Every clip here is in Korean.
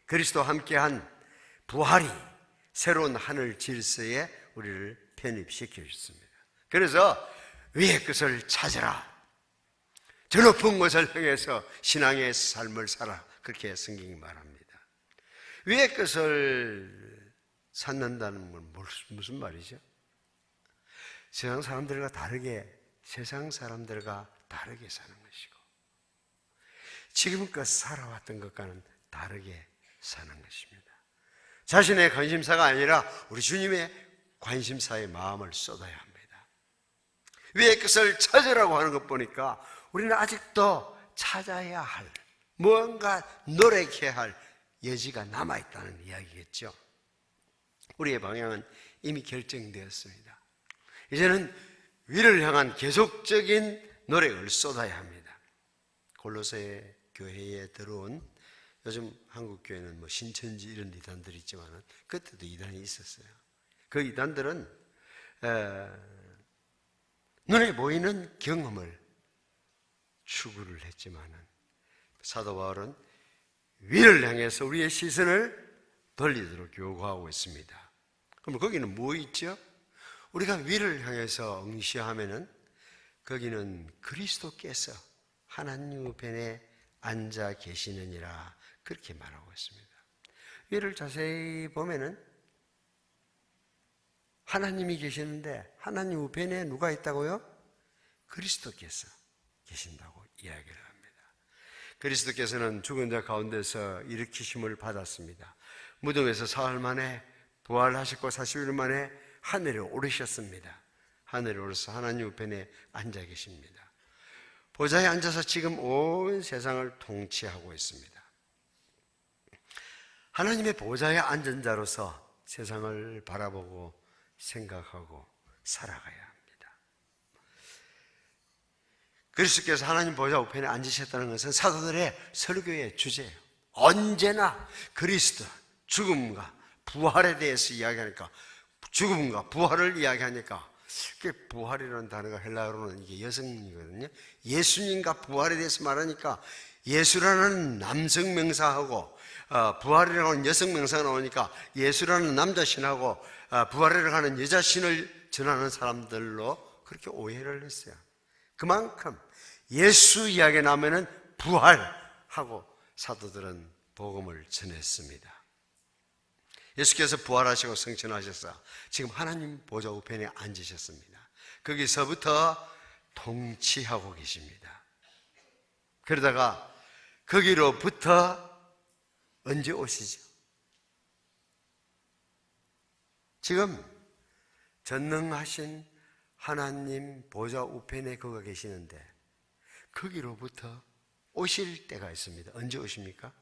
그리스도와 함께한 부활이 새로운 하늘 질서에 우리를 편입시켜 줬습니다. 그래서 위의 것을 찾으라, 저 높은 것을 향해서 신앙의 삶을 살아, 그렇게 성경이 말합니다. 위의 것을 찾는다는 건 무슨 말이죠? 세상 사람들과 다르게 사는 것이고, 지금껏 살아왔던 것과는 다르게 사는 것입니다. 자신의 관심사가 아니라 우리 주님의 관심사에 마음을 쏟아야 합니다. 위의 것을 찾으라고 하는 것 보니까 우리는 아직도 찾아야 할, 무언가 노력해야 할 여지가 남아있다는 이야기겠죠. 우리의 방향은 이미 결정되었습니다. 이제는 위를 향한 계속적인 노력을 쏟아야 합니다. 골로새 교회에 들어온, 요즘 한국 교회는 신천지 이런 이단들이 있지만 그때도 이단이 있었어요. 그 이단들은 눈에 보이는 경험을 추구를 했지만 사도 바울은 위를 향해서 우리의 시선을 돌리도록 요구하고 있습니다. 그럼 거기는 뭐 있죠? 우리가 위를 향해서 응시하면은 거기는 그리스도께서 하나님 우편에 앉아 계시느니라, 그렇게 말하고 있습니다. 위를 자세히 보면은 하나님이 계시는데 하나님 우편에 누가 있다고요? 그리스도께서 계신다고 이야기를 합니다. 그리스도께서는 죽은 자 가운데서 일으키심을 받았습니다. 무덤에서 사흘 만에 부활하셨고 40일 만에 하늘에 오르셨습니다. 하늘에 오르서 하나님 우편에 앉아 계십니다. 보좌에 앉아서 지금 온 세상을 통치하고 있습니다. 하나님의 보좌에 앉은 자로서 세상을 바라보고 생각하고 살아가야 합니다. 그리스도께서 하나님 보좌 우편에 앉으셨다는 것은 사도들의 설교의 주제예요. 언제나 그리스도, 죽음과 부활에 대해서 이야기하니까, 죽음과 부활을 이야기하니까, 부활이라는 단어가 헬라어로는 이게 여성이거든요. 예수님과 부활에 대해서 말하니까 예수라는 남성 명사하고 부활이라는 여성 명사가 나오니까 예수라는 남자 신하고 부활이라고 하는 여자 신을 전하는 사람들로 그렇게 오해를 했어요. 그만큼 예수 이야기 나오면은 부활하고 사도들은 복음을 전했습니다. 예수께서 부활하시고 승천하셔서 지금 하나님 보좌 우편에 앉으셨습니다. 거기서부터 통치하고 계십니다. 그러다가 거기로부터 언제 오시죠? 지금 전능하신 하나님 보좌 우편에 거기 계시는데 거기로부터 오실 때가 있습니다. 언제 오십니까?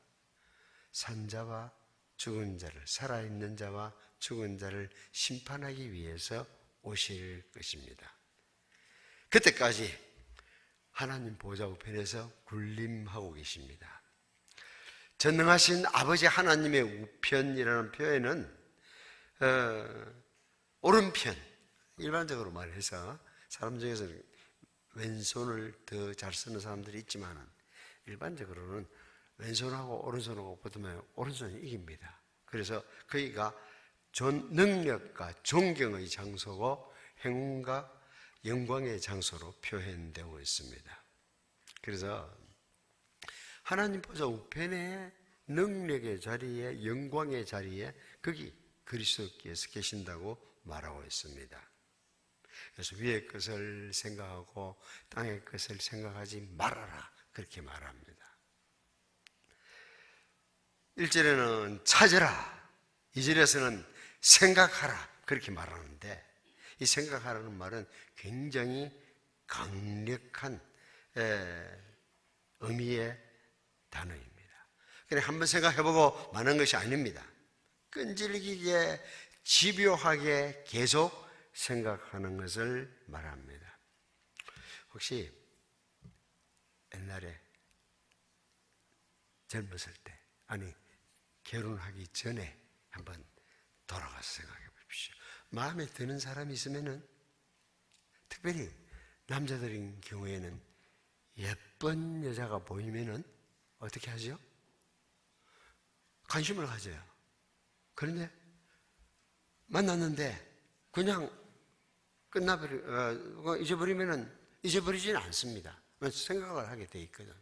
산자와 죽은 자를, 살아있는 자와 죽은 자를 심판하기 위해서 오실 것입니다. 그때까지 하나님 보좌 우편에서 군림하고 계십니다. 전능하신 아버지 하나님의 우편이라는 표현은 오른편, 일반적으로 말해서 사람 중에서는 왼손을 더 잘 쓰는 사람들이 있지만 일반적으로는 왼손하고 오른손하고 붙으면 오른손이 이깁니다. 그래서 거기가 능력과 존경의 장소고 행운과 영광의 장소로 표현되고 있습니다. 그래서 하나님 보좌 우편의 능력의 자리에, 영광의 자리에 거기 그리스도께서 계신다고 말하고 있습니다. 그래서 위의 것을 생각하고 땅의 것을 생각하지 말아라, 그렇게 말합니다. 1절에는 찾으라, 2절에서는 생각하라, 그렇게 말하는데 이 생각하라는 말은 굉장히 강력한 의미의 단어입니다. 그냥 한번 생각해보고 마는 것이 아닙니다. 끈질기게 집요하게 계속 생각하는 것을 말합니다. 혹시 옛날에 젊었을 때, 아니 결혼하기 전에 한번 돌아가서 생각해 보십시오. 마음에 드는 사람이 있으면은, 특별히 남자들인 경우에는 예쁜 여자가 보이면은 어떻게 하죠? 관심을 가져요. 그런데 만났는데 그냥 잊어버리지는 않습니다. 생각을 하게 돼 있거든.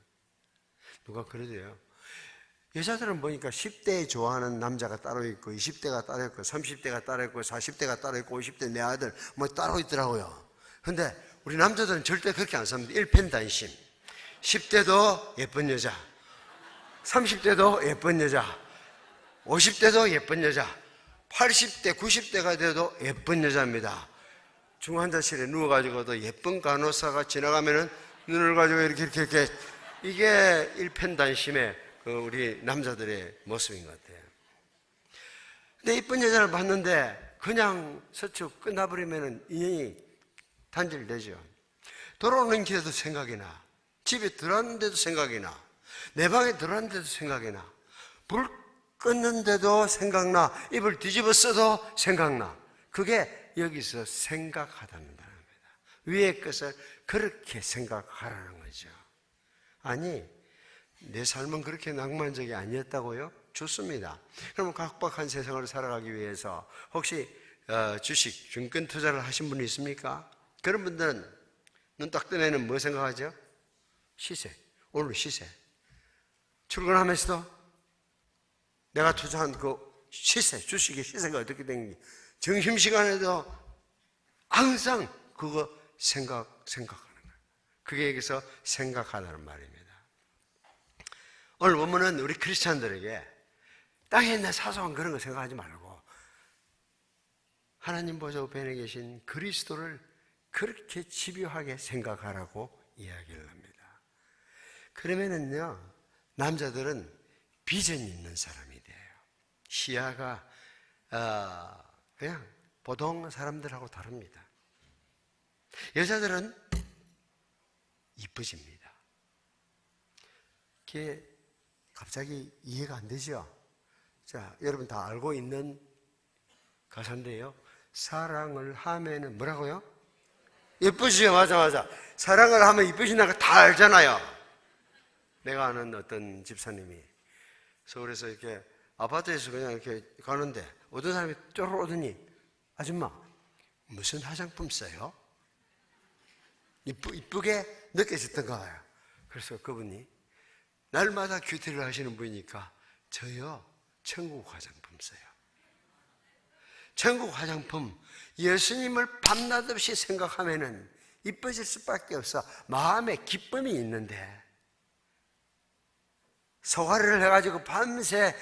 누가 그러대요. 여자들은 보니까 10대에 좋아하는 남자가 따로 있고 20대가 따로 있고 30대가 따로 있고 40대가 따로 있고 50대 내 아들 뭐 따로 있더라고요. 근데 우리 남자들은 절대 그렇게 안 삽니다. 일편단심. 10대도 예쁜 여자, 30대도 예쁜 여자, 50대도 예쁜 여자, 80대, 90대가 돼도 예쁜 여자입니다. 중환자실에 누워가지고도 예쁜 간호사가 지나가면은 눈을 가지고 이렇게 이게 일편단심의 우리 남자들의 모습인 것 같아요. 근데 이쁜 여자를 봤는데 그냥 서축 끝나버리면은 인연이 단절되죠. 돌아오는 길에도 생각이 나, 집에 들어왔는데도 생각이 나, 내 방에 들어왔는데도 생각이 나, 불 껐는데도 생각나, 입을 뒤집어 써도 생각나. 그게 여기서 생각하다는 단어입니다. 위의 것을 그렇게 생각하라는 거죠. 아니, 내 삶은 그렇게 낭만적이 아니었다고요? 좋습니다. 그럼 각박한 세상을 살아가기 위해서 혹시 주식, 증권 투자를 하신 분이 있습니까? 그런 분들은 눈 딱 뜨면은 뭐 생각하죠? 시세, 오늘 시세. 출근하면서도 내가 투자한 그 시세, 주식의 시세가 어떻게 되는지 점심시간에도 항상 그거 생각하는 거예요. 그게 여기서 생각하라는 말입니다. 오늘 본문은 우리 크리스찬들에게 땅에 있는 사소한 그런 거 생각하지 말고 하나님 보좌 우편에 계신 그리스도를 그렇게 집요하게 생각하라고 이야기를 합니다. 그러면은요, 남자들은 비전이 있는 사람이 돼요. 시야가 그냥 보통 사람들하고 다릅니다. 여자들은 이뻐집니다. 그게 갑자기 이해가 안 되죠? 자, 여러분 다 알고 있는 가사인데요. 사랑을 하면은 뭐라고요? 예쁘지요? 맞아. 사랑을 하면 이쁘신다는 거 다 알잖아요. 내가 아는 어떤 집사님이 서울에서 이렇게 아파트에서 그냥 이렇게 가는데 어떤 사람이 쫄아오더니 아줌마 무슨 화장품 써요? 이쁘게 느껴졌던가 봐요. 그래서 그분이 날마다 큐티를 하시는 분이니까 저요 천국 화장품 써요. 천국 화장품 예수님을 밤낮 없이 생각하면은 이뻐질 수밖에 없어. 마음에 기쁨이 있는데 소가리를 해가지고 밤새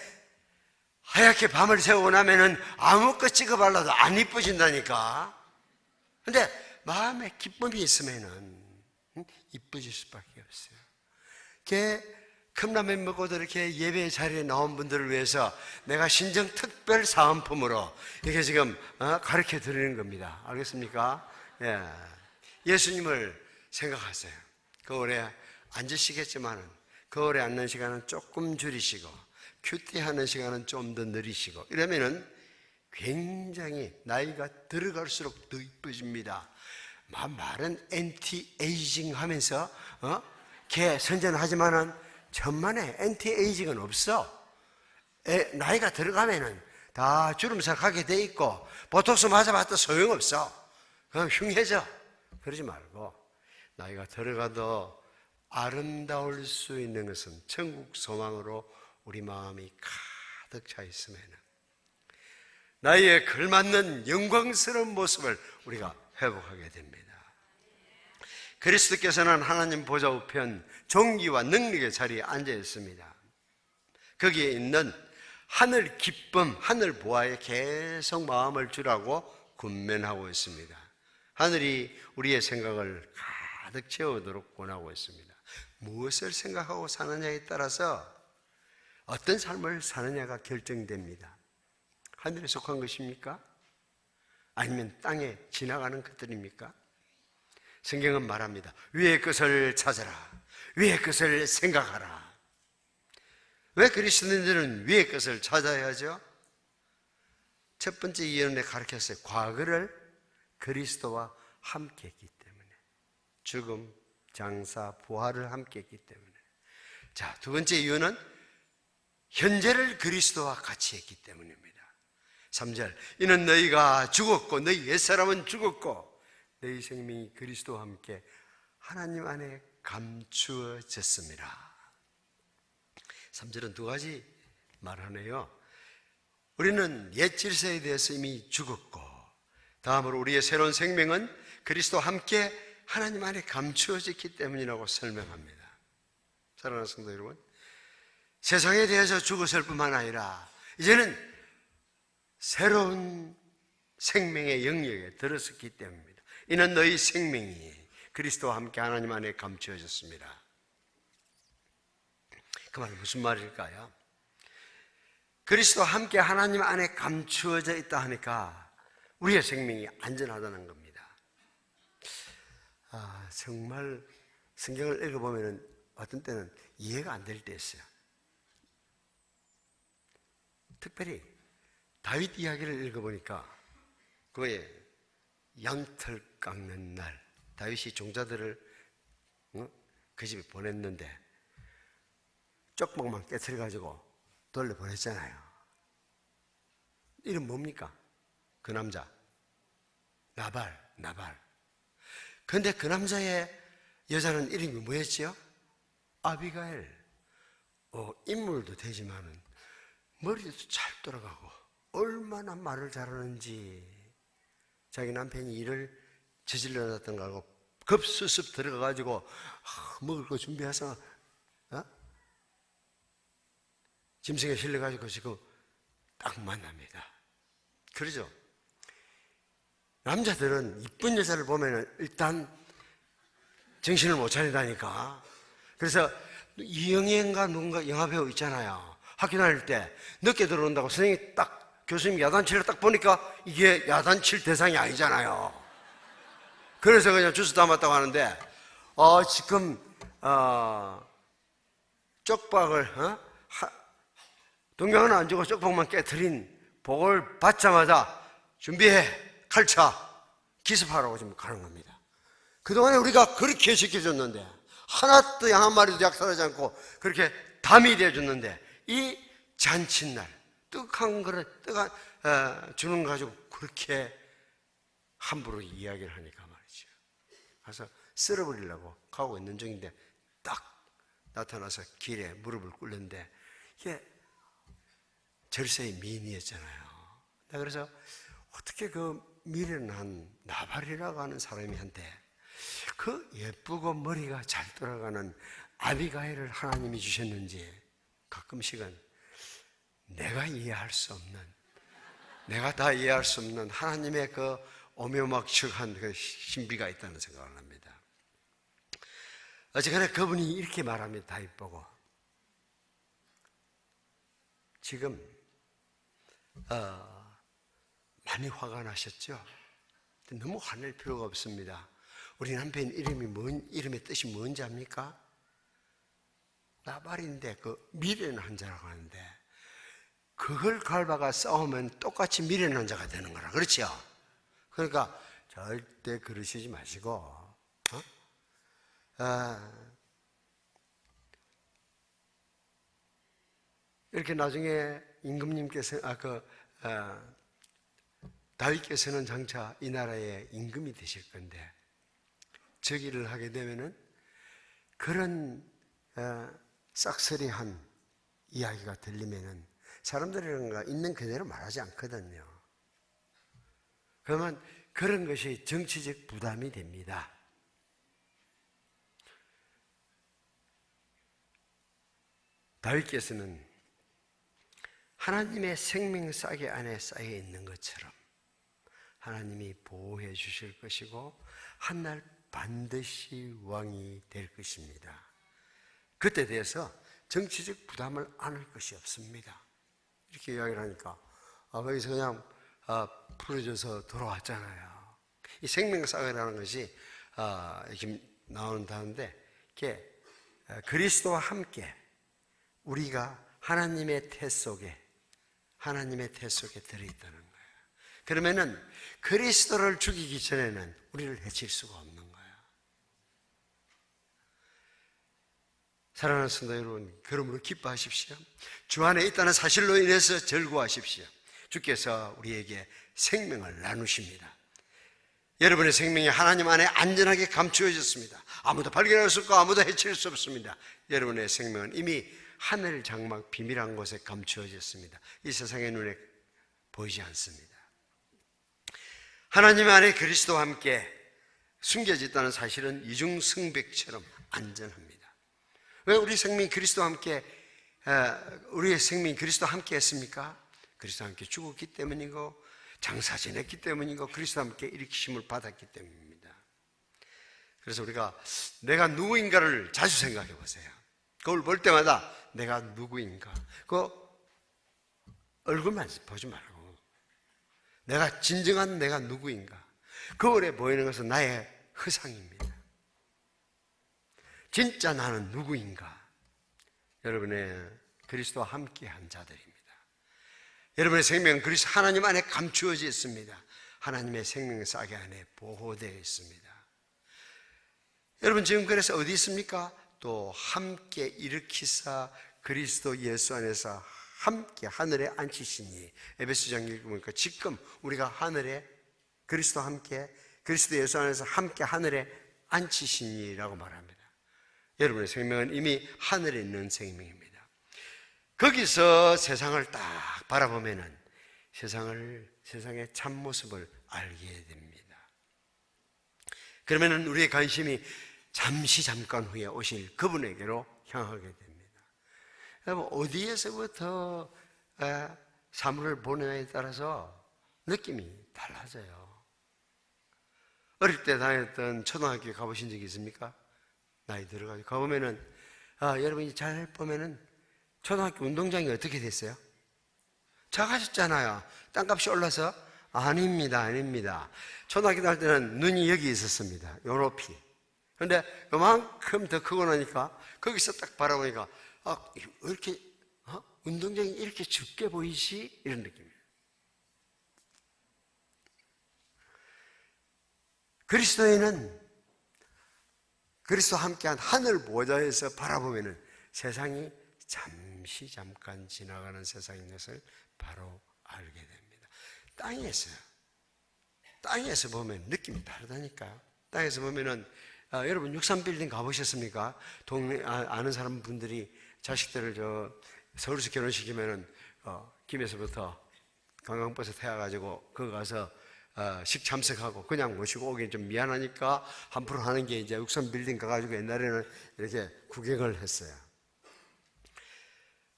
하얗게 밤을 새우고 나면은 아무것도 찍어 발라도 안 이뻐진다니까. 근데 마음에 기쁨이 있으면은 이뻐질 수밖에 없어요. 컵라면 먹고도 이렇게 예배 자리에 나온 분들을 위해서 내가 신정 특별 사은품으로 이렇게 지금 가르쳐 드리는 겁니다. 알겠습니까? 예. 예수님을 생각하세요. 그 오래 앉으시겠지만은 그 오래 앉는 시간은 조금 줄이시고 큐티하는 시간은 좀 더 느리시고 이러면은 굉장히 나이가 들어갈수록 더 이뻐집니다. 말은 엔티에이징 하면서 걔 선전하지만은 천만에 엔티에이징은 없어. 나이가 들어가면은 다 주름살 가게 돼 있고 보톡스 맞아봤자 소용없어. 그냥 흉해져. 그러지 말고 나이가 들어가도 아름다울 수 있는 것은 천국 소망으로 우리 마음이 가득 차 있으면은 나이에 걸맞는 영광스러운 모습을 우리가 회복하게 됩니다. 그리스도께서는 하나님 보좌 우편 존귀와 능력의 자리에 앉아 있습니다. 거기에 있는 하늘 기쁨, 하늘 보아에 계속 마음을 주라고 군면하고 있습니다. 하늘이 우리의 생각을 가득 채우도록 권하고 있습니다. 무엇을 생각하고 사느냐에 따라서 어떤 삶을 사느냐가 결정됩니다. 하늘에 속한 것입니까? 아니면 땅에 지나가는 것들입니까? 성경은 말합니다. 위의 것을 찾아라. 위의 것을 생각하라. 왜 그리스도인들은 위의 것을 찾아야 하죠? 첫 번째 이언에 가르쳤어요. 과거를 그리스도와 함께 했기 때문에. 죽음, 장사, 부활을 함께 했기 때문에. 자, 두 번째 이유는 현재를 그리스도와 같이 했기 때문입니다. 3절, 이는 너희가 죽었고 너희 옛사람은 죽었고 너희 생명이 그리스도와 함께 하나님 안에 감추어졌습니다. 3절은 두 가지 말하네요. 우리는 옛 질서에 대해서 이미 죽었고, 다음으로 우리의 새로운 생명은 그리스도와 함께 하나님 안에 감추어졌기 때문이라고 설명합니다. 사랑하는 성도 여러분, 세상에 대해서 죽었을 뿐만 아니라 이제는 새로운 생명의 영역에 들어섰기 때문입니다. 이는 너희 생명이 그리스도와 함께 하나님 안에 감추어졌습니다. 그 말은 무슨 말일까요? 그리스도와 함께 하나님 안에 감추어져 있다 하니까 우리의 생명이 안전하다는 겁니다. 정말 성경을 읽어보면 어떤 때는 이해가 안 될 때 있어요. 특별히 다윗 이야기를 읽어보니까 그의 양털 깎는 날, 다윗이 종자들을 그 집에 보냈는데 쪽박만 깨트려가지고 돌려보냈잖아요. 이름 뭡니까? 그 남자 나발. 그런데 그 남자의 여자는 이름이 뭐였지요? 아비가일. 인물도 되지만은 머리도 잘 돌아가고 얼마나 말을 잘하는지. 자기 남편이 일을 저질러 놨던 거 알고 급수습 들어가가지고 먹을 거 준비해서 짐승에 실려가지고 지금 딱 만납니다. 그러죠? 남자들은 이쁜 여자를 보면 일단 정신을 못 차리다니까. 그래서 이영애인가 누군가 영화배우 있잖아요. 학교 다닐 때 늦게 들어온다고 선생님이 딱 교수님 야단치를 딱 보니까 이게 야단칠 대상이 아니잖아요. 그래서 그냥 주스 담았다고 하는데 지금 쪽박을 동경은 안 주고 쪽박만 깨트린 복을 받자마자 준비해, 칼차, 기습하라고 지금 가는 겁니다. 그동안에 우리가 그렇게 지켜줬는데 하나도 양 한 마리도 약탈하지 않고 그렇게 담이 되어줬는데 이 잔칫날 떡한 그릇 주는 거 가지고 그렇게 함부로 이야기를 하니까 말이죠. 그래서 쓸어버리려고 가고 있는 중인데 딱 나타나서 길에 무릎을 꿇는데 이게 절세의 미인이었잖아요. 그래서 어떻게 그 미련한 나발이라고 하는 사람이한테 그 예쁘고 머리가 잘 돌아가는 아비가일을 하나님이 주셨는지 가끔씩은 내가 이해할 수 없는, 내가 다 이해할 수 없는 하나님의 그 오묘막측한 그 신비가 있다는 생각을 합니다. 어쨌거나 그분이 이렇게 말합니다. 다윗 보고 지금 많이 화가 나셨죠? 너무 화낼 필요가 없습니다. 우리 남편 이름의 뜻이 뭔지 압니까? 나발인데 그 미련한 자라고 하는데 그걸 갈바가 싸우면 똑같이 미련한 자가 되는 거라. 그렇죠? 그러니까 절대 그러시지 마시고 이렇게 나중에 임금님께서 다윗께서는 장차 이 나라의 임금이 되실 건데 즉위를 하게 되면은 그런 싹쓸이한 이야기가 들리면은 사람들이 있는 그대로 말하지 않거든요. 그러면 그런 것이 정치적 부담이 됩니다. 다윗께서는 하나님의 생명싸개 안에 쌓여 있는 것처럼 하나님이 보호해 주실 것이고 한날 반드시 왕이 될 것입니다. 그때 대해서 정치적 부담을 안을 것이 없습니다. 이렇게 이야기를 하니까 거기서 그냥 풀어져서 돌아왔잖아요. 이 생명싸개라는 것이 이렇게 나온다는데 이게 그리스도와 함께 우리가 하나님의 태 속에 들어있다는 거예요. 그러면은 그리스도를 죽이기 전에는 우리를 해칠 수가 없는 거예요. 사랑하는 성도 여러분, 그러므로 기뻐하십시오. 주 안에 있다는 사실로 인해서 즐거워하십시오. 주께서 우리에게 생명을 나누십니다. 여러분의 생명이 하나님 안에 안전하게 감추어졌습니다. 아무도 발견할 수 없고 아무도 해칠 수 없습니다. 여러분의 생명은 이미 하늘 장막 비밀한 곳에 감추어졌습니다. 이 세상의 눈에 보이지 않습니다. 하나님 안에 그리스도와 함께 숨겨져 있다는 사실은 이중성백처럼 안전합니다. 왜 우리 생명이 그리스도와 함께, 우리의 생명이 그리스도와 함께 했습니까? 그리스도와 함께 죽었기 때문이고 장사 지냈기 때문이고 그리스도와 함께 일으키심을 받았기 때문입니다. 그래서 우리가 내가 누구인가를 자주 생각해 보세요. 거울 볼 때마다 내가 누구인가, 그 얼굴만 보지 말고 내가 진정한 내가 누구인가. 거울에 보이는 것은 나의 허상입니다. 진짜 나는 누구인가? 여러분의 그리스도와 함께한 자들입니다. 여러분의 생명은 그리스도 하나님 안에 감추어져 있습니다. 하나님의 생명 싹이 안에 보호되어 있습니다. 여러분 지금 그래서 어디 있습니까? 또 함께 일으키사 그리스도 예수 안에서 함께 하늘에 앉히시니, 에베소장 읽으니까 지금 우리가 하늘에 그리스도와 함께 그리스도 예수 안에서 함께 하늘에 앉히시니라고 말합니다. 여러분의 생명은 이미 하늘에 있는 생명입니다. 거기서 세상을 딱 바라보면은 세상의 참모습을 알게 됩니다. 그러면은 우리의 관심이 잠깐 후에 오실 그분에게로 향하게 됩니다. 여러분 어디에서부터 사물을 보느냐에 따라서 느낌이 달라져요. 어릴 때 다녔던 초등학교 가보신 적이 있습니까? 나이 들어가지고 가보면은 여러분이 잘 보면은 초등학교 운동장이 어떻게 됐어요? 작아졌잖아요. 땅값이 올라서? 아닙니다. 초등학교 다닐 때는 눈이 여기 있었습니다. 요 높이. 근데 요만큼 더 크고 나니까 거기서 딱 바라보니까 왜 이렇게 운동장이 이렇게 좁게 보이지? 이런 느낌이에요. 그리스도인은 그리스도와 함께한 하늘 보좌에서 바라보면은 세상이 잠깐 지나가는 세상인 것을 바로 알게 됩니다. 땅에서 보면 느낌이 다르다니까요. 땅에서 보면은 여러분 63빌딩 가보셨습니까? 동네 아는 사람 분들이 자식들을 서울에서 결혼시키면은 김에서부터 관광버스 태워가지고 거기 가서 식 참석하고 그냥 모시고 오기 좀 미안하니까 한프로 하는 게 이제 63빌딩 가가지고 옛날에는 이렇게 구경을 했어요.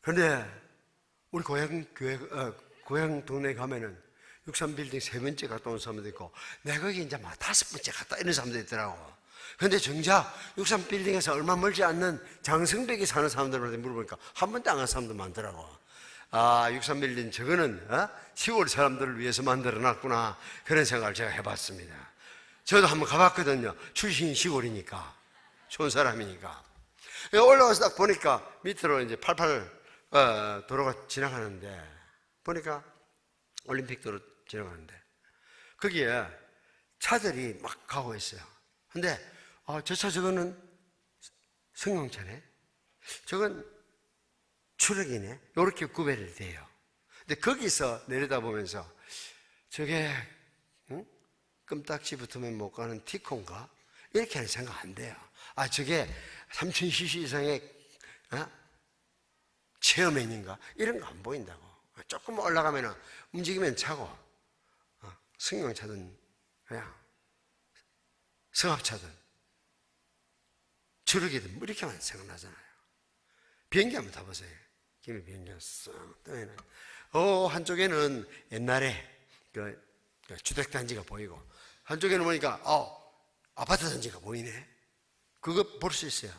그런데 우리 고향 동네에 가면은 63빌딩 3번째 갔다 온 사람도 있고 내가 거기 이제 막 5번째 갔다 이런 사람도 있더라고. 그런데 정작 63빌딩에서 얼마 멀지 않는 장성백에 사는 사람들한테 물어보니까 한 번도 안 간 사람도 많더라고. 63빌딩 저거는 시골 사람들을 위해서 만들어놨구나, 그런 생각을 제가 해봤습니다. 저도 한번 가봤거든요. 출신이 시골이니까, 좋은 사람이니까. 올라와서 딱 보니까 밑으로 이제 88 도로가 지나가는데, 보니까 올림픽 도로 지나가는데 거기에 차들이 막 가고 있어요. 근데 저 차 저거는 승용차네, 저건 추력이네, 이렇게 구별이 돼요. 근데 거기서 내려다보면서 저게 껌딱지 붙으면 못 가는 티콘가? 이렇게는 생각 안 돼요. 저게 3000cc 이상의 체어맨인가? 이런 거 안 보인다고. 조금 올라가면 움직이면 차고, 승용차든 그냥 승합차든 추력이든 뭐 이렇게만 생각나잖아요. 비행기 한번 타보세요. 김해 비행기가 쓱 떠에는 한쪽에는 옛날에 그 주택단지가 보이고, 한쪽에는 보니까 아파트 단지가 보이네. 그거 볼 수 있어요.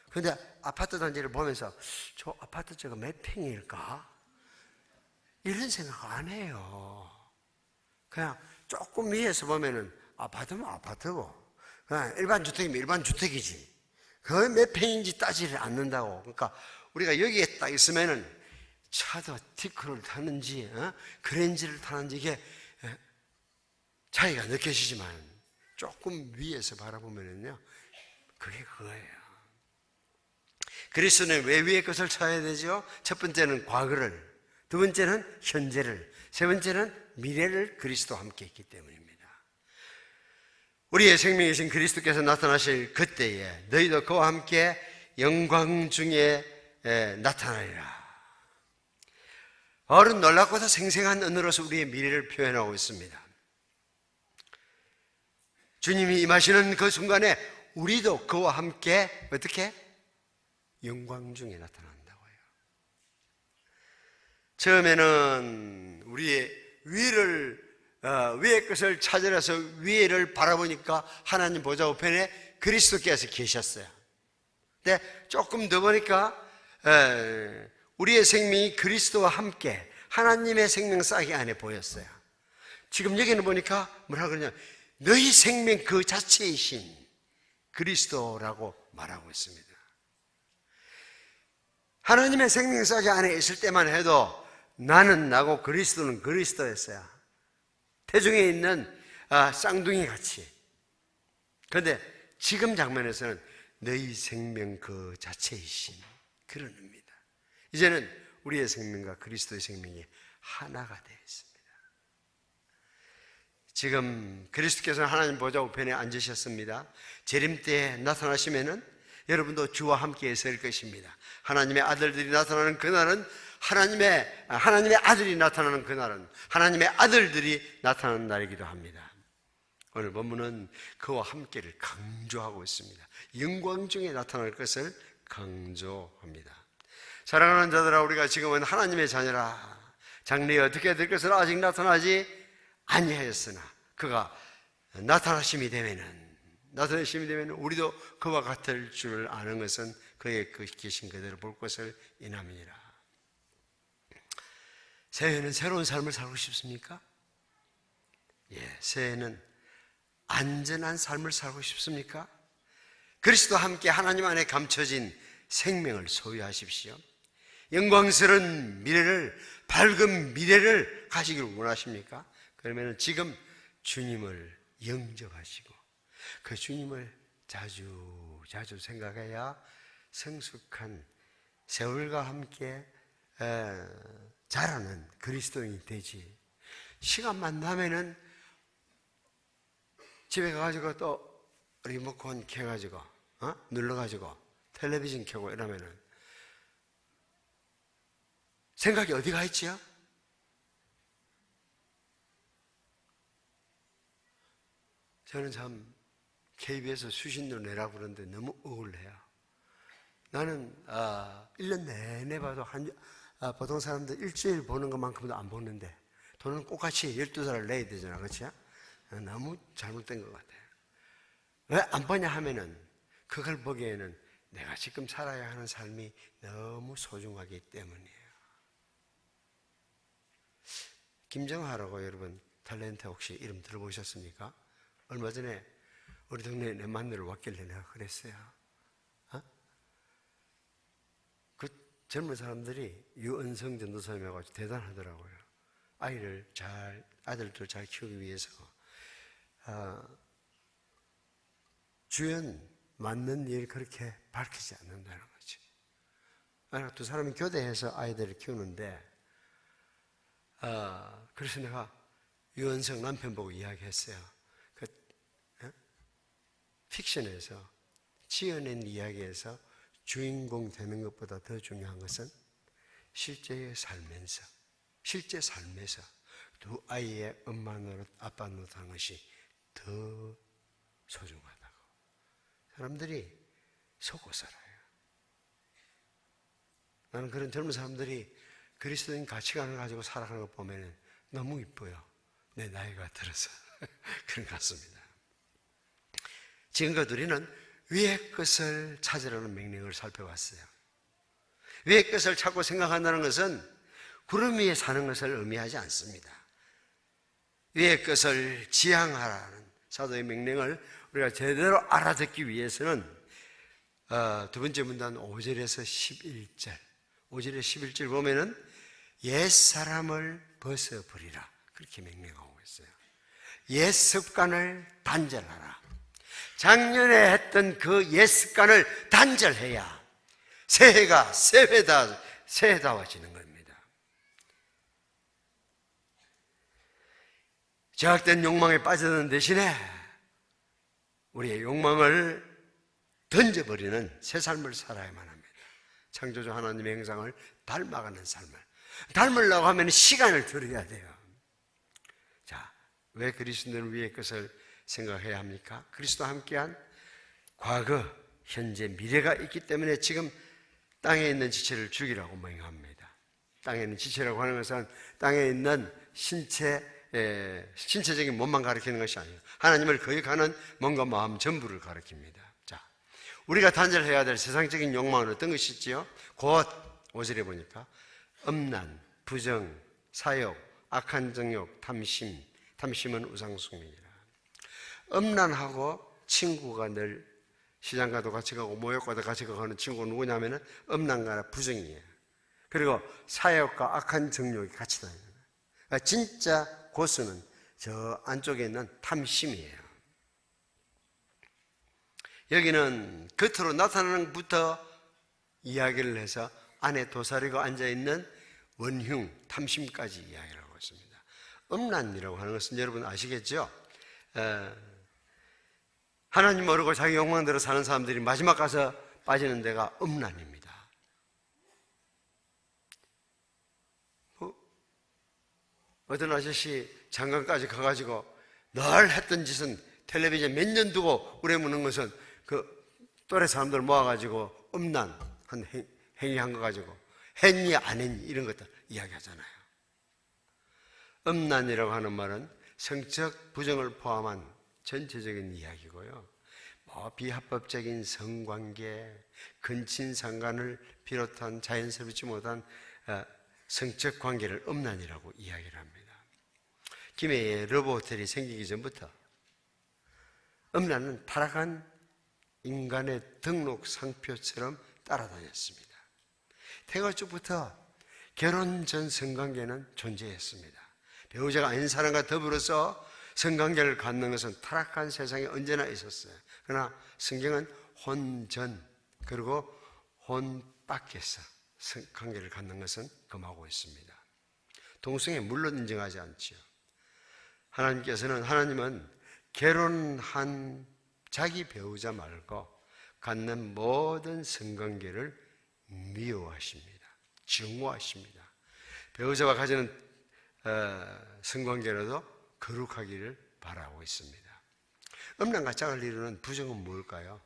그런데 아파트 단지를 보면서 저 아파트 저거 몇 평일까? 이런 생각 안 해요. 그냥 조금 위에서 보면은 아파트면 아파트고, 그냥 일반 주택이면 일반 주택이지, 그 몇 평인지 따지를 않는다고. 그러니까 우리가 여기에 딱 있으면은 차도 티크를 타는지 그랜지를 타는지 이게 차이가 느껴지지만 조금 위에서 바라보면은요, 그게 그거예요. 그리스도는 왜 위의 것을 찾아야 되죠? 첫 번째는 과거를, 두 번째는 현재를, 세 번째는 미래를 그리스도와 함께 했기 때문입니다. 우리의 생명이신 그리스도께서 나타나실 그때에 너희도 그와 함께 영광 중에 나타나리라. 바울은 놀랍고도 생생한 언어로서 우리의 미래를 표현하고 있습니다. 주님이 임하시는 그 순간에 우리도 그와 함께 어떻게? 영광 중에 나타난다고 해요. 처음에는 우리의 위의 것을 찾으라서 위를 바라보니까 하나님 보좌 우편에 그리스도께서 계셨어요. 근데 조금 더 보니까 우리의 생명이 그리스도와 함께 하나님의 생명 싹이 안에 보였어요. 지금 여기는 보니까 뭐라 그러냐, 너희 생명 그 자체이신 그리스도라고 말하고 있습니다. 하나님의 생명 싹이 안에 있을 때만 해도 나는 나고 그리스도는 그리스도였어요. 태중에 있는 쌍둥이 같이. 그런데 지금 장면에서는 너희 생명 그 자체이신 그런 의미입니다. 이제는 우리의 생명과 그리스도의 생명이 하나가 되어 있습니다. 지금 그리스도께서는 하나님 보좌 우편에 앉으셨습니다. 재림 때에 나타나시면은 여러분도 주와 함께 있을 것입니다. 하나님의 아들들이 나타나는 그날은 하나님의 아들이 나타나는 그날은 하나님의 아들들이 나타나는 날이기도 합니다. 오늘 본문은 그와 함께를 강조하고 있습니다. 영광 중에 나타날 것을 강조합니다. 사랑하는 자들아, 우리가 지금은 하나님의 자녀라. 장래에 어떻게 될 것을 아직 나타나지 아니하였으나 그가 나타나심이 되면은 우리도 그와 같을 줄 아는 것은 그의 계신 그대로 볼 것을 인함이니라. 새해는 새로운 삶을 살고 싶습니까? 예, 새해는 안전한 삶을 살고 싶습니까? 그리스도와 함께 하나님 안에 감춰진 생명을 소유하십시오. 영광스러운 미래를, 밝은 미래를 가지기를 원하십니까? 그러면 지금 주님을 영접하시고 그 주님을 자주 생각해야 성숙한 세월과 함께 자라는 그리스도인이 되지. 시간만 나면은 집에 가가지고 또 리모컨 켜가지고 눌러가지고 텔레비전 켜고 이러면은 생각이 어디 가 있지요? 저는 참 KBS 수신료 내라고 그러는데 너무 억울해요. 나는 1년 내내 봐도 보통 사람들 일주일 보는 것만큼도 안 보는데 돈은 똑같이 12달러를 내야 되잖아, 그렇지? 너무 잘못된 것 같아요. 왜 안 보냐 하면은 그걸 보기에는 내가 지금 살아야 하는 삶이 너무 소중하기 때문이에요. 김정하라고 여러분 탤런트 혹시 이름 들어보셨습니까? 얼마 전에 우리 동네에 내 만나러 왔길래 내가 그랬어요. 그 젊은 사람들이 유은성 전도사님하고 대단하더라고요. 아들들 잘 키우기 위해서 주연 맞는 일 그렇게 밝히지 않는다는 거지. 두 사람이 교대해서 아이들을 키우는데 그래서 내가 유은성 남편 보고 이야기했어요. 픽션에서 지어낸 이야기에서 주인공 되는 것보다 더 중요한 것은 실제 삶에서 두 아이의 엄마 노릇, 아빠 노릇 하는 것이 더 소중하다고. 사람들이 속고 살아요. 나는 그런 젊은 사람들이 그리스도인 가치관을 가지고 살아가는 것 보면 너무 이뻐요. 내 나이가 들어서 그런 것 같습니다. 지금껏 우리는 위의 것을 찾으라는 명령을 살펴봤어요. 위의 것을 찾고 생각한다는 것은 구름 위에 사는 것을 의미하지 않습니다. 위의 것을 지향하라는 사도의 명령을 우리가 제대로 알아듣기 위해서는 두 번째 문단 5절에서 11절 5절에 11절 보면은 옛사람을 벗어버리라 그렇게 명령하고 있어요. 옛 습관을 단절하라. 작년에 했던 그 옛 습관을 단절해야 새해가 새해다워지는 겁니다. 제약된 욕망에 빠져드는 대신에 우리의 욕망을 던져버리는 새 삶을 살아야만 합니다. 창조주 하나님의 형상을 닮아가는 삶을. 닮으려고 하면 시간을 들여야 돼요. 자, 왜 그리스도인을 위해 것을 생각해야 합니까? 그리스도와 함께한 과거, 현재, 미래가 있기 때문에 지금 땅에 있는 지체를 죽이라고 명합니다. 땅에 있는 지체라고 하는 것은 땅에 있는 신체적인 몸만 가리키는 것이 아니에요. 하나님을 거역하는 몸과 마음 전부를 가리킵니다. 자, 우리가 단절해야 될 세상적인 욕망은 어떤 것이지요? 곧 5절에 보니까 음란, 부정, 사욕, 악한 정욕, 탐심은 우상숭배니라. 음란하고 친구가 늘 시장가도 같이 가고 모욕과도 같이 가고 하는 친구가 누구냐면은 음란가나 부정이에요. 그리고 사욕과 악한 정욕이 같이 다니는 거예요. 그러니까 진짜 고수는 저 안쪽에 있는 탐심이에요. 여기는 겉으로 나타나는 것부터 이야기를 해서 안에 도사리고 앉아있는 원흉, 탐심까지 이야기를 하고 있습니다. 음란이라고 하는 것은 여러분 아시겠죠? 하나님 모르고 자기 욕망대로 사는 사람들이 마지막 가서 빠지는 데가 음란입니다. 어떤 아저씨 장관까지 가가지고 늘 했던 짓은 텔레비전 몇 년 두고 오래 묻는 것은 그 또래 사람들 모아가지고 음란한 행위한 거 가지고 했니 안 했니 이런 것들 이야기하잖아요. 음란이라고 하는 말은 성적 부정을 포함한 전체적인 이야기고요. 비합법적인 성관계, 근친상간을 비롯한 자연스럽지 못한 성적 관계를 음란이라고 이야기를 합니다. 김해에 러브호텔이 생기기 전부터 음란은 타락한 인간의 등록 상표처럼 따라다녔습니다. 태거쪽부터 결혼 전 성관계는 존재했습니다. 배우자가 아닌 사람과 더불어서 성관계를 갖는 것은 타락한 세상에 언제나 있었어요. 그러나 성경은 혼 전 그리고 혼 밖에서 관계를 갖는 것은 금하고 있습니다. 동성애 물론 인정하지 않죠. 하나님은 결혼한 자기 배우자 말고 갖는 모든 성관계를 미워하십니다. 증오하십니다. 배우자와 가지는 성관계로도 거룩하기를 바라고 있습니다. 음란과 짝을 이루는 부정은 뭘까요?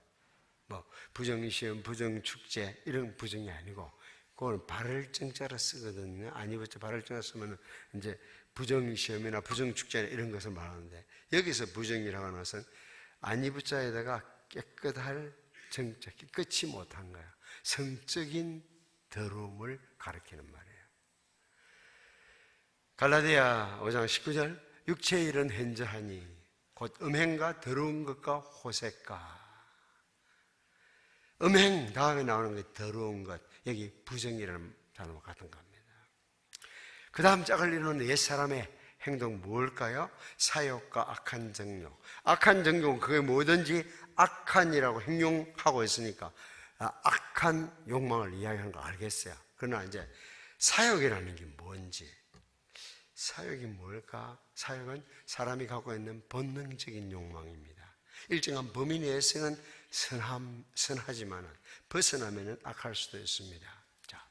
부정시험, 부정축제 이런 부정이 아니고 그건 발을정자로 쓰거든요. 아니부터 발을정자 쓰면 이제 부정시험이나 부정축제나 이런 것을 말하는데 여기서 부정이라고 하는 것은 아니부자에다가 깨끗할 정자, 깨끗이 못한 거야. 성적인 더러움을 가리키는 말이에요. 갈라디아 5장 19절 육체의 일은 현저하니 곧 음행과 더러운 것과 호색과 음행 다음에 나오는 게 더러운 것 여기 부정이라는 단어와 같은 겁니다. 그 다음 짝을 이루는 옛사람의 행동 뭘까요? 사욕과 악한 정욕. 악한 정욕은 그게 뭐든지 악한이라고 형용하고 있으니까 악한 욕망을 이야기하는 거 알겠어요. 그러나 이제 사욕이라는 게 뭔지, 사욕이 뭘까? 사욕은 사람이 갖고 있는 본능적인 욕망입니다. 일정한 범위 내에서는 선하지만 벗어나면 악할 수도 있습니다. 자,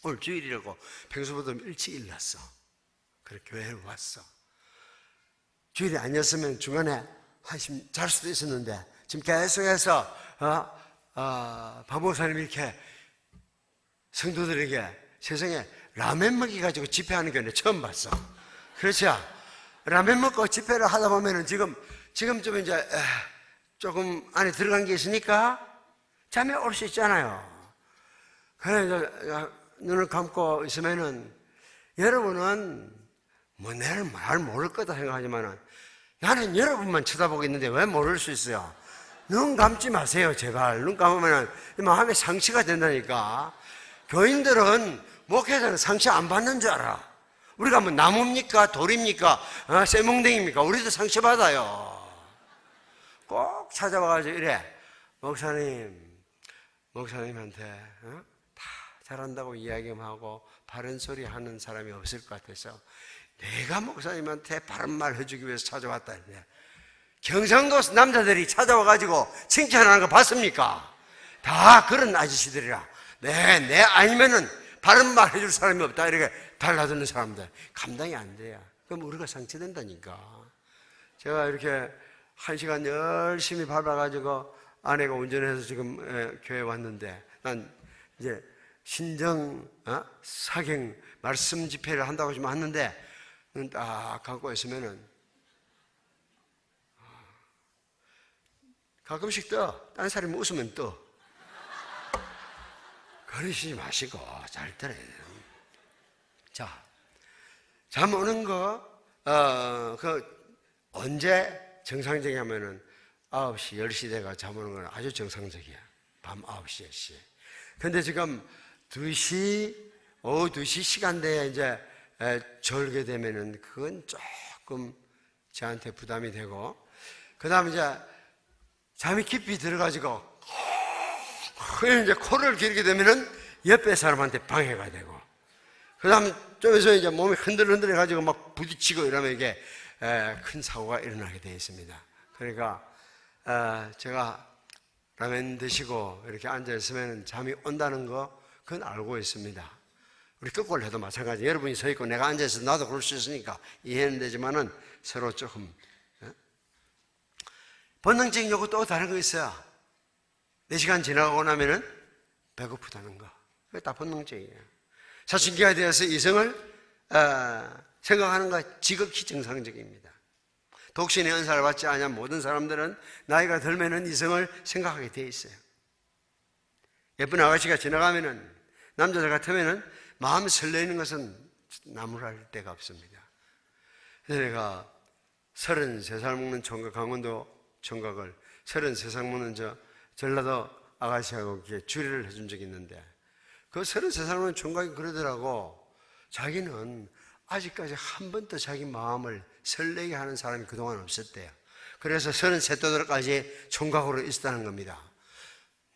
오늘 주일이라고 평소보다 일찍 일났어. 그렇게 교회에 왔어. 주일이 아니었으면 중간에 한심 잘 수도 있었는데 지금 계속해서 박목사님이 이렇게 성도들에게 세상에 라면 먹이가지고 집회하는 게 처음 봤어. 그렇죠? 라면 먹고 집회를 하다 보면은 지금 좀 이제 조금 안에 들어간 게 있으니까 잠이 올 수 있잖아요. 그래서 눈을 감고 있으면은 여러분은 내를 말 모를 거다 생각하지만은 나는 여러분만 쳐다보고 있는데 왜 모를 수 있어요? 눈 감지 마세요, 제발. 눈 감으면은 마음에 상처가 된다니까. 교인들은 목회자는 상처 안 받는 줄 알아. 우리가 뭐 나무입니까? 돌입니까? 쇠몽댕입니까? 우리도 상처 받아요. 꼭 찾아와가지고 이래. 목사님, 목사님한테 다 잘한다고 이야기만 하고 바른 소리 하는 사람이 없을 것 같아서 내가 목사님한테 바른 말 해주기 위해서 찾아왔다. 경상도 남자들이 찾아와가지고 칭찬하는 거 봤습니까? 다 그런 아저씨들이라. 내 아니면은 바른 말 해줄 사람이 없다. 이렇게 달라드는 사람들 감당이 안 돼요. 그럼 우리가 상처된다니까. 제가 이렇게 1시간 열심히 밟아가지고 아내가 운전해서 지금 교회 왔는데 난 이제 신정 사경 말씀 집회를 한다고 지금 왔는데 눈 딱 감고 있으면은 가끔씩 다른 사람이 웃으면 그러시지 마시고 잘 들어야 돼요. 자, 잠 오는 언제 정상적이냐면은 9시, 10시 대가 잠 오는 건 아주 정상적이야. 밤 9시, 10시. 근데 지금 오후 2시 시간대에 이제 졸게 되면은 그건 조금 저한테 부담이 되고, 그 다음에 이제 잠이 깊이 들어가지고 이제 코를 기르게 되면은 옆에 사람한테 방해가 되고, 그 다음에 좀 있으면 이제 몸이 흔들흔들해가지고 막 부딪히고 이러면 이게 큰 사고가 일어나게 되어 있습니다. 그러니까 제가 라면 드시고 이렇게 앉아있으면 잠이 온다는 거 그건 알고 있습니다. 우리 거꾸로 해도 마찬가지. 여러분이 서 있고 내가 앉아있어도 나도 그럴 수 있으니까 이해는 되지만은 서로 조금 본능적인 요구 또 다른 거 있어요. 4시간 지나가고 나면은 배고프다는 거. 그게 다 본능적이에요. 사춘기가 되어서 이성을 생각하는 거 지극히 정상적입니다. 독신의 은사를 받지 않은 모든 사람들은 나이가 들면은 이성을 생각하게 되어 있어요. 예쁜 아가씨가 지나가면은 남자들 같으면은 마음 설레는 것은 나무랄 데가 없습니다. 그래서 내가 33살 먹는 총각, 강원도 총각을 33살 먹는 전라도 아가씨하고 주례를 해준 적이 있는데, 그 33살 먹는 총각이 그러더라고. 자기는 아직까지 한 번도 자기 마음을 설레게 하는 사람이 그동안 없었대요. 그래서 33도까지 총각으로 있었다는 겁니다.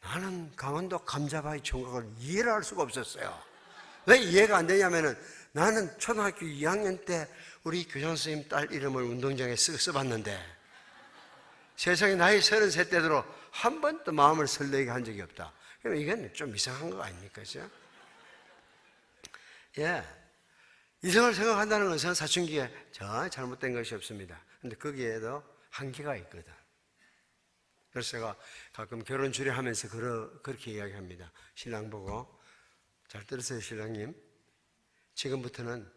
나는 강원도 감자바위 총각을 이해를 할 수가 없었어요. 왜 이해가 안 되냐면은 나는 초등학교 2학년 때 우리 교장 선생님 딸 이름을 운동장에 써봤는데 세상에 나이 33때도록 한 번도 마음을 설레게 한 적이 없다. 그러면 이건 좀 이상한 거 아닙니까? 그죠? 예. 이성을 생각한다는 것은 사춘기에 저 잘못된 것이 없습니다. 근데 거기에도 한계가 있거든. 그래서 제가 가끔 결혼 주례하면서 그렇게 이야기합니다. 신랑 보고, 잘 들으세요 신랑님, 지금부터는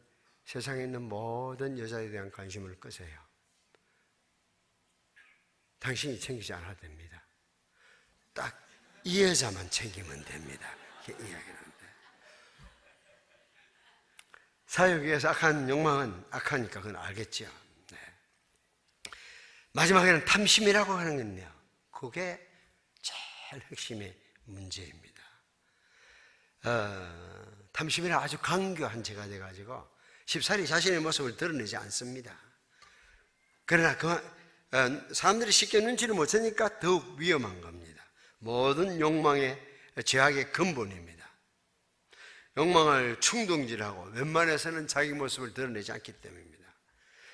세상에 있는 모든 여자에 대한 관심을 끄세요. 당신이 챙기지 않아도 됩니다. 딱 이 여자만 챙기면 됩니다. 이렇게 이야기를 하는데, 사역에서 악한 욕망은 악하니까 그건 알겠죠. 네. 마지막에는 탐심이라고 하는 건요, 그게 제일 핵심의 문제입니다. 탐심이란 아주 강교한 죄가 돼가지고 쉽사리 자신의 모습을 드러내지 않습니다. 그러나 사람들이 쉽게 눈치를 못 채니까 더욱 위험한 겁니다. 모든 욕망의 죄악의 근본입니다. 욕망을 충동질하고 웬만해서는 자기 모습을 드러내지 않기 때문입니다.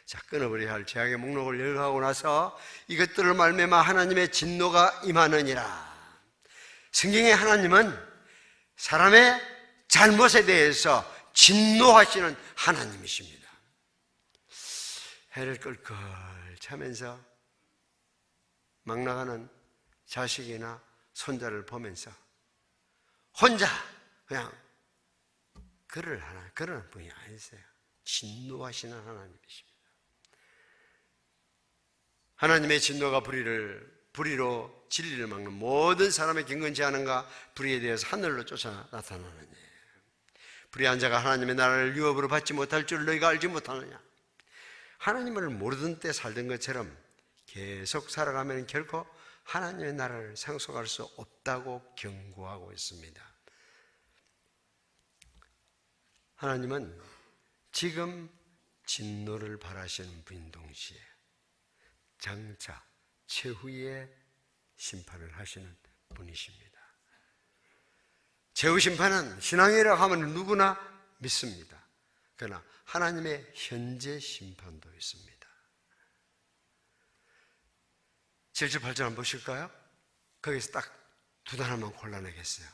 자, 끊어버려야 할 죄악의 목록을 열거하고 나서 이것들을 말미암아 하나님의 진노가 임하느니라. 성경의 하나님은 사람의 잘못에 대해서 진노하시는 하나님이십니다. 해를 끌끌 차면서 막 나가는 자식이나 손자를 보면서 혼자 그냥 그러는 분이 아니세요. 진노하시는 하나님이십니다. 하나님의 진노가 불의로 진리를 막는 모든 사람의 경건치 않은가 불의에 대해서 하늘로 쫓아 나타나는 예. 불의한 자가 하나님의 나라를 유업으로 받지 못할 줄 너희가 알지 못하느냐. 하나님을 모르던 때 살던 것처럼 계속 살아가면 결코 하나님의 나라를 상속할 수 없다고 경고하고 있습니다. 하나님은 지금 진노를 바라시는 분인 동시에 장차 최후의 심판을 하시는 분이십니다. 최후 심판은 신앙이라고 하면 누구나 믿습니다. 그러나 하나님의 현재 심판도 있습니다. 7절 8절 한번 보실까요? 거기서 딱 두 단어만 골라내겠어요.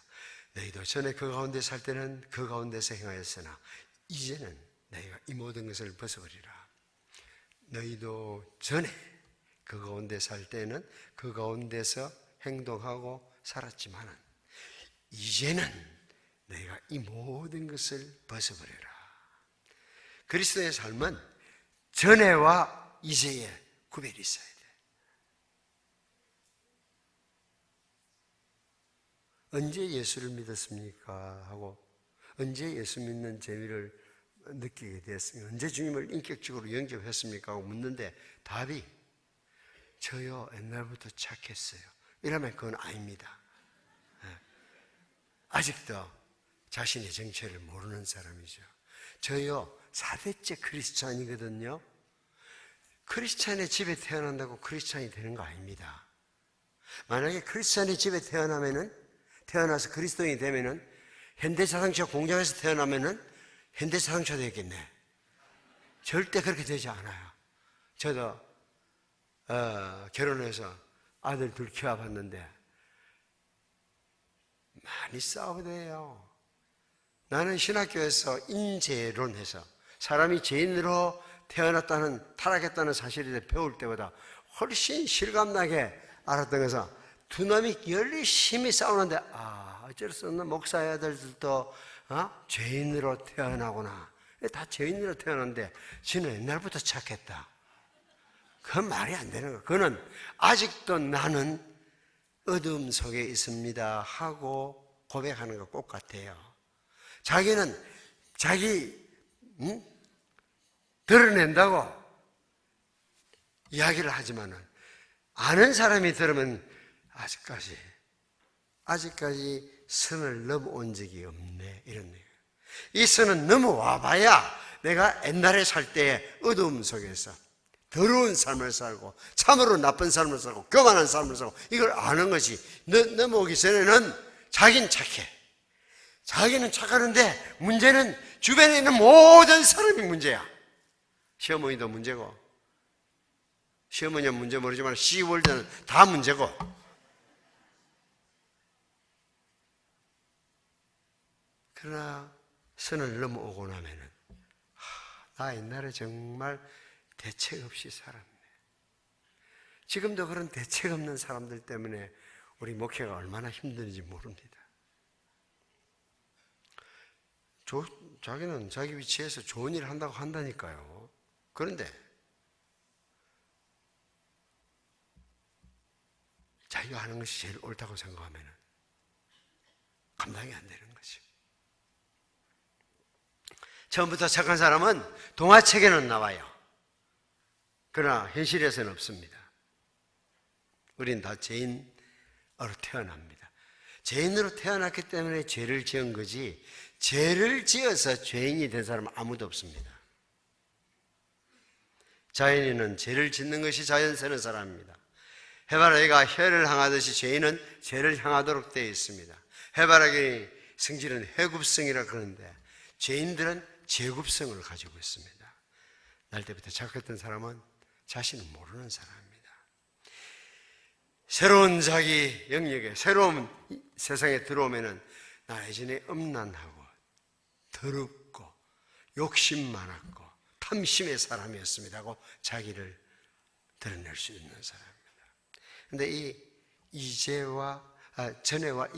너희도 전에 그 가운데 살 때는 그 가운데서 행하였으나 이제는 너희가 이 모든 것을 벗어버리라. 너희도 전에 그 가운데 살 때는 그 가운데서 행동하고 살았지만은 이제는 너희가 이 모든 것을 벗어버려라. 그리스도의 삶은 전에와 이제에 구별이 있어야 돼. 언제 예수를 믿었습니까? 하고 언제 예수 믿는 재미를 느끼게 됐습니까? 언제 주님을 인격적으로 영접했습니까? 하고 묻는데 답이 저요 옛날부터 착했어요. 이러면 그건 아닙니다. 아직도 자신의 정체를 모르는 사람이죠. 저요 4대째 크리스찬이거든요. 크리스찬의 집에 태어난다고 크리스찬이 되는 거 아닙니다. 만약에 크리스찬의 집에 태어나서 그리스도인이 되면은 현대자동차 공장에서 태어나면은 현대자동차 되겠네. 절대 그렇게 되지 않아요. 저도 결혼해서 아들 둘 키워봤는데 많이 싸우대요. 나는 신학교에서 인재론해서 사람이 죄인으로 태어났다는 타락했다는 사실에 대해 배울 때보다 훨씬 실감나게 알았던 것은 두 놈이 열심히 싸우는데 어쩔 수 없는 목사의 아들들도 죄인으로 태어나구나. 다 죄인으로 태어났는데 지는 옛날부터 착했다. 그건 말이 안 되는 거야. 그거는 아직도 나는 어둠 속에 있습니다 하고 고백하는 거 꼭 같아요. 자기는 자기 드러낸다고 이야기를 하지만은 아는 사람이 들으면 아직까지 선을 넘어온 적이 없네 이런 얘기예요. 이 선은 넘어와 봐야 내가 옛날에 살 때 어두움 속에서 더러운 삶을 살고 참으로 나쁜 삶을 살고 교만한 삶을 살고 이걸 아는 것이 넘어오기 전에는 자기는 착해. 자기는 착하는데 문제는 주변에 있는 모든 사람이 문제야. 시어머니도 문제고 시어머니는 문제 모르지만 시월드는 다 문제고 그러나 선을 넘어오고 나면은 나 옛날에 정말 대책 없이 살았네. 지금도 그런 대책 없는 사람들 때문에 우리 목회가 얼마나 힘든지 모릅니다. 자기는 자기 위치에서 좋은 일을 한다고 한다니까요. 그런데 자기가 하는 것이 제일 옳다고 생각하면 감당이 안 되는 거죠. 처음부터 착한 사람은 동화책에는 나와요. 그러나 현실에서는 없습니다. 우린 다 죄인으로 태어납니다. 죄인으로 태어났기 때문에 죄를 지은 거지 죄를 지어서 죄인이 된 사람은 아무도 없습니다. 자연인은 죄를 짓는 것이 자연스러운 사람입니다. 해바라기가 혀를 향하듯이 죄인은 죄를 향하도록 되어 있습니다. 해바라기 성질은 회굽성이라 그러는데 죄인들은 제굽성을 가지고 있습니다. 날 때부터 착했던 사람은 자신을 모르는 사람입니다. 새로운 자기 영역에 새로운 세상에 들어오면은 나 예전에 음란하고 더럽고 욕심 많았고 탐심의 사람이었습니다 하고 자기를 드러낼 수 있는 사람입니다. 그런데 이 전에와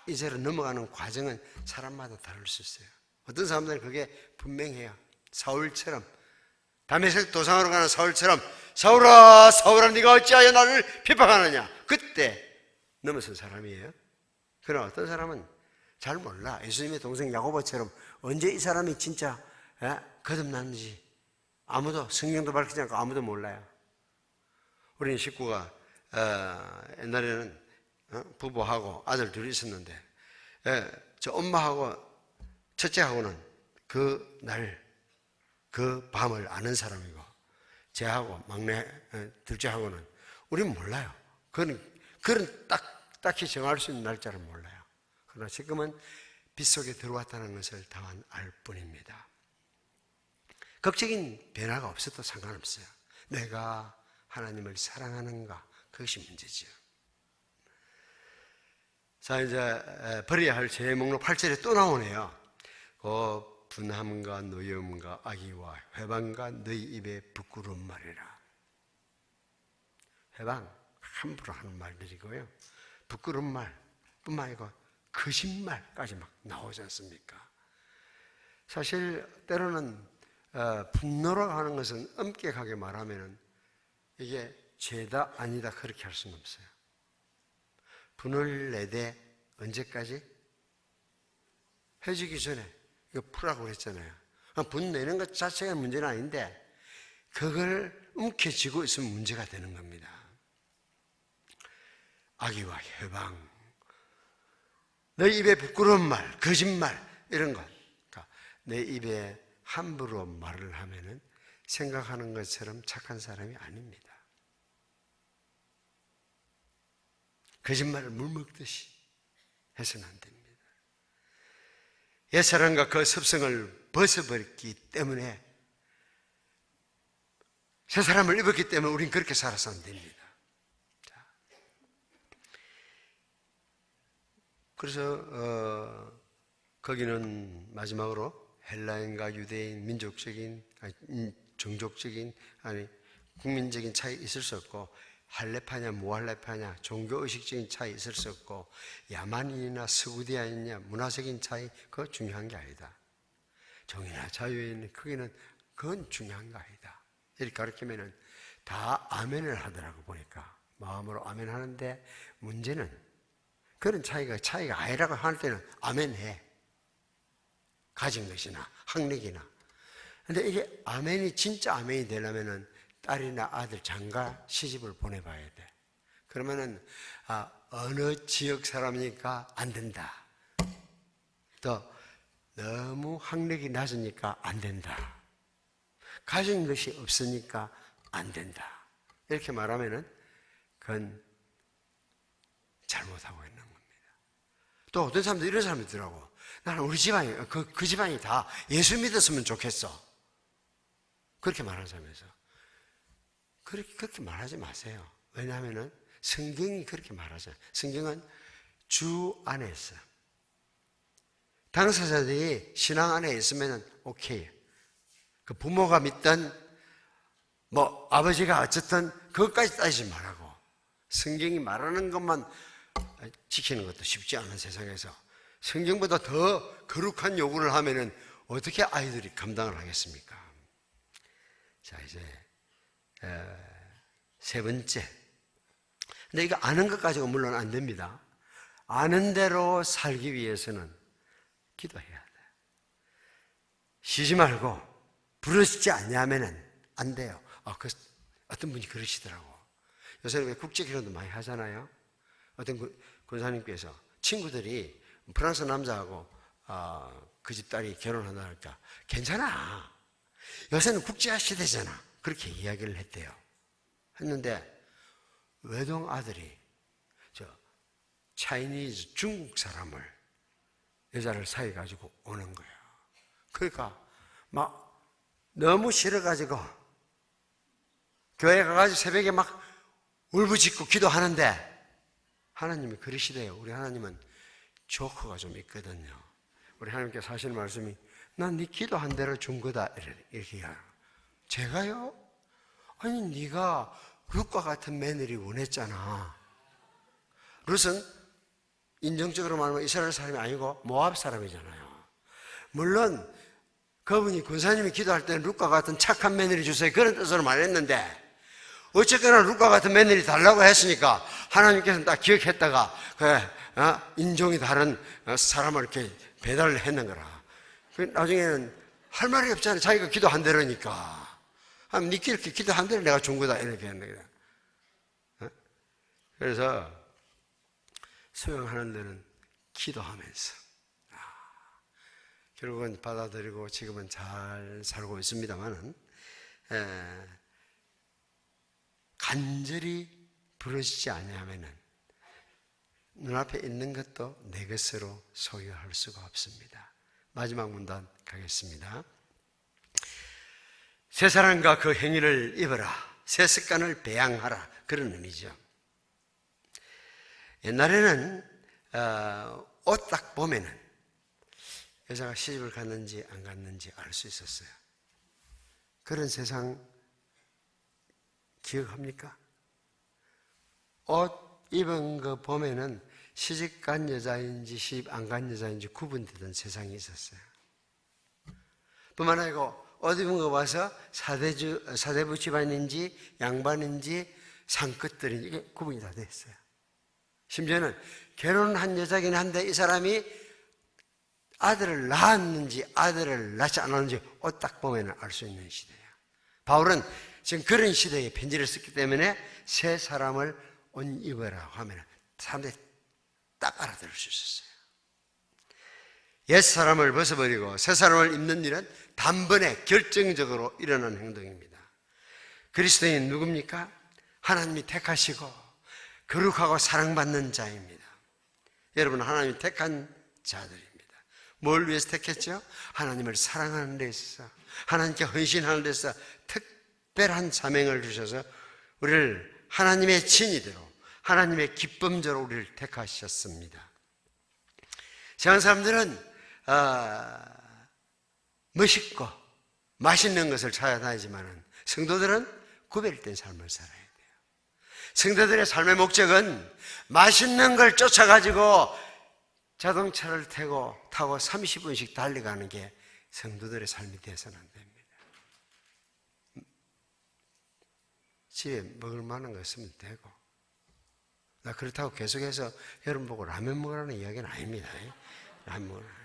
이제로 넘어가는 과정은 사람마다 다를 수 있어요. 어떤 사람들은 그게 분명해요. 사울처럼 다메섹 도상으로 가는 사울처럼 사울아 사울아 네가 어찌하여 나를 핍박하느냐 그때 넘어선 사람이에요. 그러나 어떤 사람은 잘 몰라. 예수님의 동생 야고보처럼 언제 이 사람이 진짜 거듭났는지 아무도 성경도 밝히지 않고 아무도 몰라요. 우리는 식구가 옛날에는 부부하고 아들 둘이 있었는데 저 엄마하고 첫째하고는 그 날 그 밤을 아는 사람이고 제하고 막내 둘째하고는 우리는 몰라요. 그런 딱히 정할 수 있는 날짜를 몰라요. 그러나 지금은 빗속에 들어왔다는 것을 다만 알 뿐입니다. 극적인 변화가 없어도 상관없어요. 내가 하나님을 사랑하는가, 그것이 문제죠. 자, 이제 버려야 할 죄의 목록 8절에 또 나오네요. 분함과 노여움과 악의와 회방과 너희 입에 부끄러운 말이라. 회방, 함부로 하는 말들이고요. 부끄러운 말뿐만 아니고 거짓말까지 막 나오지 않습니까? 사실 때로는 분노라고 하는 것은 엄격하게 말하면 이게 죄다 아니다 그렇게 할 수는 없어요. 분을 내되 언제까지? 헤어지기 전에 이거 풀라고 그랬잖아요. 분 내는 것 자체가 문제는 아닌데 그걸 움켜쥐고 있으면 문제가 되는 겁니다. 악의와 회방, 너희 입에 부끄러운 말, 거짓말 이런 것, 그러니까 내 입에 함부로 말을 하면은 생각하는 것처럼 착한 사람이 아닙니다. 거짓말을 물 먹듯이 해서는 안 됩니다. 옛사람과 그 습성을 벗어버렸기 때문에, 새 사람을 입었기 때문에 우린 그렇게 살아서 안 됩니다. 자. 그래서 거기는 마지막으로 헬라인과 유대인, 민족적인, 종족적인, 국민적인 차이 있을 수 없고, 할레파냐 무할레파냐 종교의식적인 차이 있을 수 없고, 야만인이나 스구디아인이냐 문화적인 차이, 그거 중요한 게 아니다. 정의나 자유에 있는 크기는 그건 중요한 거 아니다. 이렇게 가르치면은 다 아멘을 하더라고. 보니까 마음으로 아멘 하는데, 문제는 그런 차이가 아니라고 할 때는 아멘해. 가진 것이나 학력이나. 근데 이게 아멘이 진짜 아멘이 되려면은 딸이나 아들, 장가, 시집을 보내봐야 돼. 그러면은 어느 지역 사람이니까 안 된다. 또 너무 학력이 낮으니까 안 된다. 가진 것이 없으니까 안 된다. 이렇게 말하면은 그건 잘못하고 있는 겁니다. 또 어떤 사람들 이런 사람이 있더라고. 나는 우리 집안이 그 집안이 다 예수 믿었으면 좋겠어. 그렇게 말하는 사람이 있어. 그렇게 말하지 마세요. 왜냐하면 성경이 그렇게 말하잖아요. 성경은 주 안에 있어요. 당사자들이 신앙 안에 있으면 오케이. 그 부모가 믿든 아버지가 어쨌든 그것까지 따지지 말라고. 성경이 말하는 것만 지키는 것도 쉽지 않은 세상에서 성경보다 더 거룩한 요구를 하면은 어떻게 아이들이 감당을 하겠습니까? 자, 이제 세 번째. 근데 이거 아는 것 가지고 물론 안 됩니다. 아는 대로 살기 위해서는 기도해야 돼요. 쉬지 말고 부르시지 않냐면은 안 돼요. 어떤 분이 그러시더라고. 요새는 왜 국제결혼도 많이 하잖아요. 어떤 권사님께서 친구들이 프랑스 남자하고 그 집 딸이 결혼한다 할까, 괜찮아. 요새는 국제화 시대잖아. 그렇게 이야기를 했대요. 했는데 외동 아들이 차이니즈 중국 사람을 여자를 사귀어 가지고 오는 거예요. 그러니까 막 너무 싫어가지고 교회 가가지고 새벽에 막 울부짖고 기도하는데, 하나님이 그러시대요. 우리 하나님은 조커가 좀 있거든요. 우리 하나님께서 하시는 말씀이, 난 네 기도한 대로 준 거다 이렇게 해요. 제가요? 아니 네가 룻과 같은 며느리 원했잖아. 룻은 인정적으로 말하면 이스라엘 사람이 아니고 모압 사람이잖아요. 물론 그분이 권사님이 기도할 때는 룻과 같은 착한 며느리 주세요 그런 뜻으로 말했는데, 어쨌거나 룻과 같은 며느리 달라고 했으니까 하나님께서는 딱 기억했다가 인종이 다른 사람을 이렇게 배달을 했는 거라. 나중에는 할 말이 없잖아요. 자기가 기도한 대로니까. 니께 이렇게 기도한 대로 내가 준 거다 이렇게 했는 거야. 그래서 수용하는 데는 기도하면서 결국은 받아들이고 지금은 잘 살고 있습니다만은, 간절히 부르시지 않으면은 눈앞에 있는 것도 내 것으로 소유할 수가 없습니다. 마지막 문단 가겠습니다. 새 사랑과 그 행위를 입어라. 새 습관을 배양하라. 그런 의미죠. 옛날에는 옷 딱 보면은 여자가 시집을 갔는지 안 갔는지 알 수 있었어요. 그런 세상 기억합니까? 옷 입은 거 보면은 시집 간 여자인지 시집 안 간 여자인지 구분되던 세상이 있었어요. 뿐만 아니고 옷 입은 거 봐서 사대부 집안인지 양반인지 상끝들인지 이게 구분이 다 됐어요. 심지어는 결혼한 여자긴 한데 이 사람이 아들을 낳았는지 아들을 낳지 않았는지 옷 딱 보면 알 수 있는 시대예요. 바울은 지금 그런 시대에 편지를 썼기 때문에 새 사람을 옷 입어라 하면 사람들이 딱 알아들을 수 있었어요. 옛 사람을 벗어버리고 새 사람을 입는 일은 단번에 결정적으로 일어나는 행동입니다. 그리스도인 누굽니까? 하나님이 택하시고 거룩하고 사랑받는 자입니다. 여러분, 하나님이 택한 자들입니다. 뭘 위해서 택했죠? 하나님을 사랑하는 데 있어서, 하나님께 헌신하는 데 있어서 특별한 사명을 주셔서 우리를 하나님의 진이대로, 하나님의 기쁨대로 우리를 택하셨습니다. 세상 사람들은 멋있고 맛있는 것을 찾아다니지만 성도들은 구별된 삶을 살아야 돼요. 성도들의 삶의 목적은 맛있는 걸 쫓아가지고 자동차를 타고 30분씩 달려가는 게 성도들의 삶이 되어서는 안 됩니다. 집에 먹을 만한 거 있으면 되고, 나 그렇다고 계속해서 여러분 보고 라면 먹으라는 이야기는 아닙니다. 라면 먹으라는.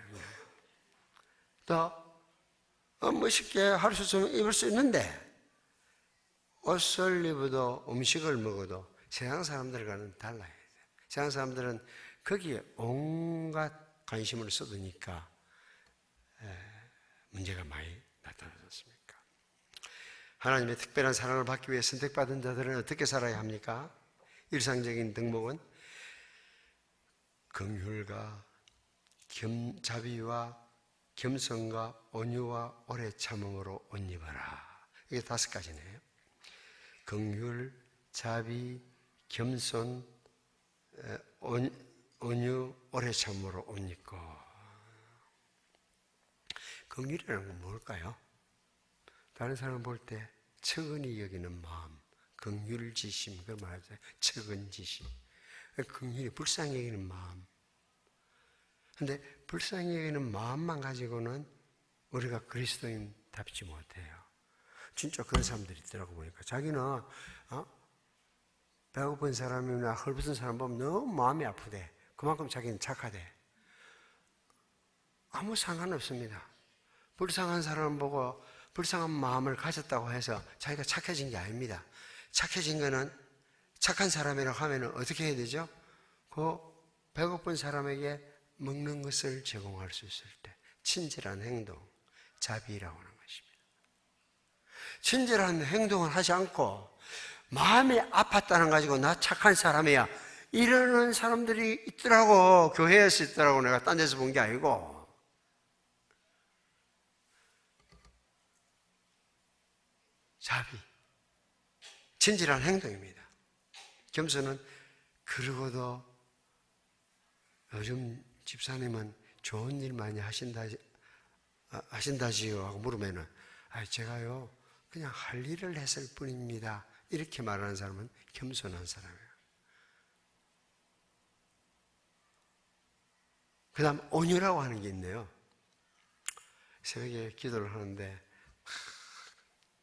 또 멋있게 하루 좀 입을 수 있는데 옷을 입어도 음식을 먹어도 세상 사람들과는 달라야 돼요. 세상 사람들은 거기에 온갖 관심을 쏟으니까 문제가 많이 나타나졌습니까? 하나님의 특별한 사랑을 받기 위해 선택받은 자들은 어떻게 살아야 합니까? 일상적인 덕목은 긍휼과 자비와 겸손과 온유와 오래 참음으로 옷 입어라. 이게 5가지네요. 긍휼, 자비, 겸손, 온유, 오래 참음으로 옷 입고. 긍휼이라는 건 뭘까요? 다른 사람을 볼 때 측은히 여기는 마음, 긍휼지심, 그걸 말하죠. 측은지심. 긍휼이 불쌍히 여기는 마음. 근데 불쌍히 여기는 마음만 가지고는 우리가 그리스도인답지 못해요. 진짜 그런 사람들이 있더라고 보니까. 자기는 배고픈 사람이나 헐벗은 사람 보면 너무 마음이 아프대. 그만큼 자기는 착하대. 아무 상관없습니다. 불쌍한 사람 보고 불쌍한 마음을 가졌다고 해서 자기가 착해진 게 아닙니다. 착해진 거는, 착한 사람이라고 하면 어떻게 해야 되죠? 그 배고픈 사람에게 먹는 것을 제공할 수 있을 때 친절한 행동, 자비라고 하는 것입니다. 친절한 행동을 하지 않고 마음이 아팠다는 가지고 나 착한 사람이야 이러는 사람들이 있더라고. 교회에서 있더라고. 내가 딴 데서 본 게 아니고. 자비, 친절한 행동입니다. 겸손은 그러고도 요즘 집사님은 좋은 일 많이 하신다지요 하고 물으면은 제가요 그냥 할 일을 했을 뿐입니다 이렇게 말하는 사람은 겸손한 사람이에요. 그 다음 온유라고 하는 게 있네요. 새벽에 기도를 하는데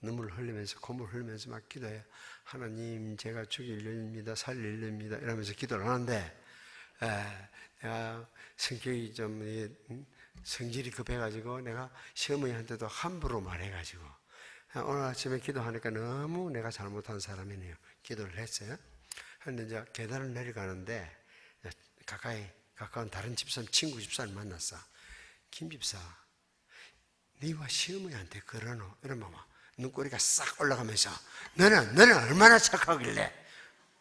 눈물 흘리면서 콧물 흘리면서 막 기도해요. 하나님, 제가 죽일 일입니다, 살릴 일입니다 이러면서 기도를 하는데 내가 성격이 좀 성질이 급해가지고 내가 시어머니한테도 함부로 말해가지고 오늘 아침에 기도하니까 너무 내가 잘못한 사람이네요. 기도를 했어요. 그런데 이제 계단을 내려가는데 가까운 다른 집사람, 친구 집사를 만났어. 김 집사, 네와 시어머니한테 그러노? 이러면 막 눈꼬리가 싹 올라가면서 너는 얼마나 착하길래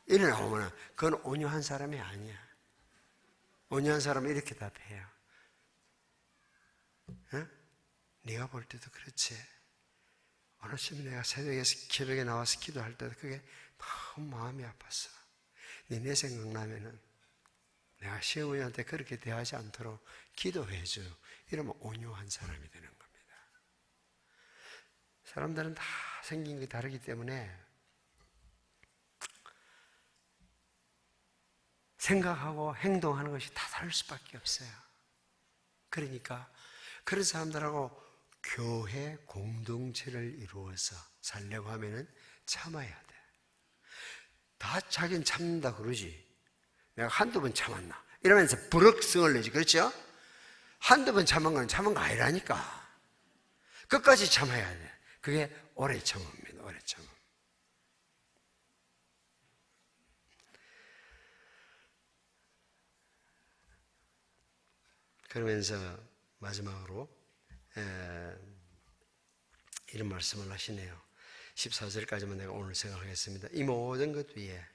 이래 나오면 그건 온유한 사람이 아니야. 온유한 사람은 이렇게 답해요. 네가 볼 때도 그렇지. 어느 아침에 내가 새벽에 나와서 기도할 때도 그게 너무 마음이 아팠어. 내 생각나면은 내가 시어머니한테 그렇게 대하지 않도록 기도해줘. 이러면 온유한 사람이 되는 겁니다. 사람들은 다 생긴 게 다르기 때문에 생각하고 행동하는 것이 다 다를 수밖에 없어요. 그러니까 그런 사람들하고 교회 공동체를 이루어서 살려고 하면은 참아야 돼. 다 자기는 참는다 그러지. 내가 한두 번 참았나? 이러면서 불억성을 내지. 그렇죠? 한두 번 참은 건 참은 거 아니라니까. 끝까지 참아야 돼. 그게 오래 참음입니다. 오래 참음. 그러면서 마지막으로 이런 말씀을 하시네요. 14절까지만 내가 오늘 생각하겠습니다. 이 모든 것 위에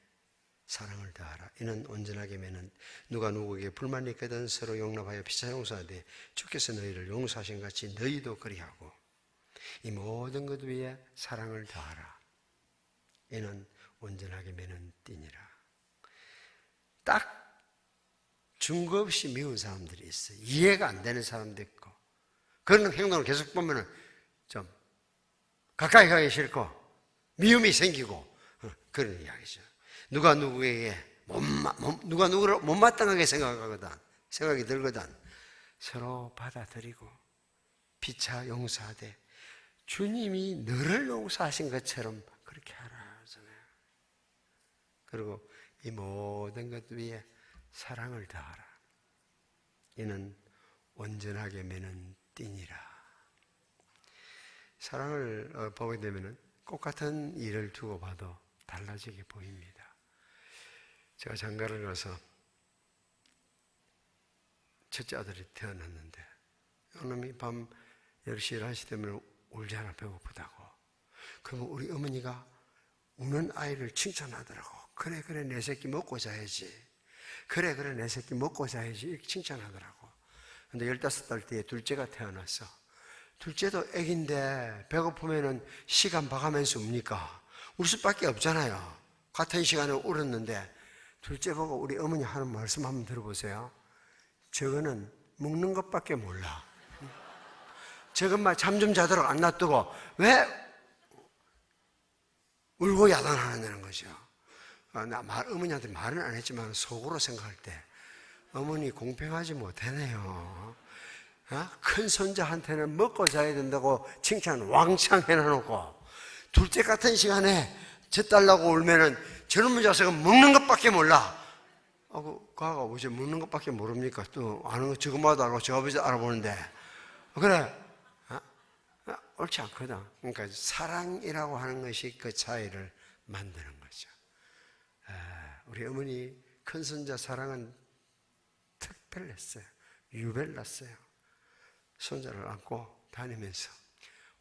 사랑을 다하라. 이는 온전하게 매는 누가 누구에게 불만이 있거든 서로 용납하여 피차 용서하되 주께서 너희를 용서하신 같이 너희도 그리하고 이 모든 것 위에 사랑을 다하라. 이는 온전하게 매는 띠니라. 딱 증거 없이 미운 사람들이 있어요. 이해가 안 되는 사람도 있고 그런 행동을 계속 보면은 좀 가까이 가기 싫고 미움이 생기고 그런 이야기죠. 누가 누구에게 누가 누구를 못마땅하게 생각이 들거든 서로 받아들이고 피차 용서하되 주님이 너를 용서하신 것처럼 그렇게 하라 하잖아요. 그리고 이 모든 것 위에 사랑을 다하라. 이는 온전하게 매는 띠니라. 사랑을 보게 되면 똑같은 일을 두고 봐도 달라지게 보입니다. 제가 장가를 가서 첫째 아들이 태어났는데 어놈이 밤 10시, 11시 되면 울잖아. 배고프다고. 그러면 우리 어머니가 우는 아이를 칭찬하더라고. 그래 내 새끼 먹고 자야지. 그래 내 새끼 먹고 자야지. 이렇게 칭찬하더라고. 근데 15달 뒤에 둘째가 태어났어. 둘째도 애기인데 배고프면은 시간 봐가면서 웁니까? 울 수밖에 없잖아요. 같은 시간에 울었는데 둘째 보고 우리 어머니 하는 말씀 한번 들어보세요. 저거는 먹는 것밖에 몰라. 저것만 잠 좀 자도록 안 놔두고 왜 울고 야단하느냐는 거죠. 어머니한테 말은 안 했지만 속으로 생각할 때 어머니 공평하지 못하네요. 큰 손자한테는 먹고 자야 된다고 칭찬 왕창 해놔놓고 둘째 같은 시간에 젖달라고 울면은 저놈의 자식은 먹는 것밖에 몰라. 가가 어제 먹는 것밖에 모릅니까? 또 아는 거 저것마다 알고 저 아버지 알아보는데 그래 옳지 않거든. 그러니까 사랑이라고 하는 것이 그 차이를 만드는 거죠. 우리 어머니 큰손자 사랑은 특별했어요. 유별났어요. 손자를 안고 다니면서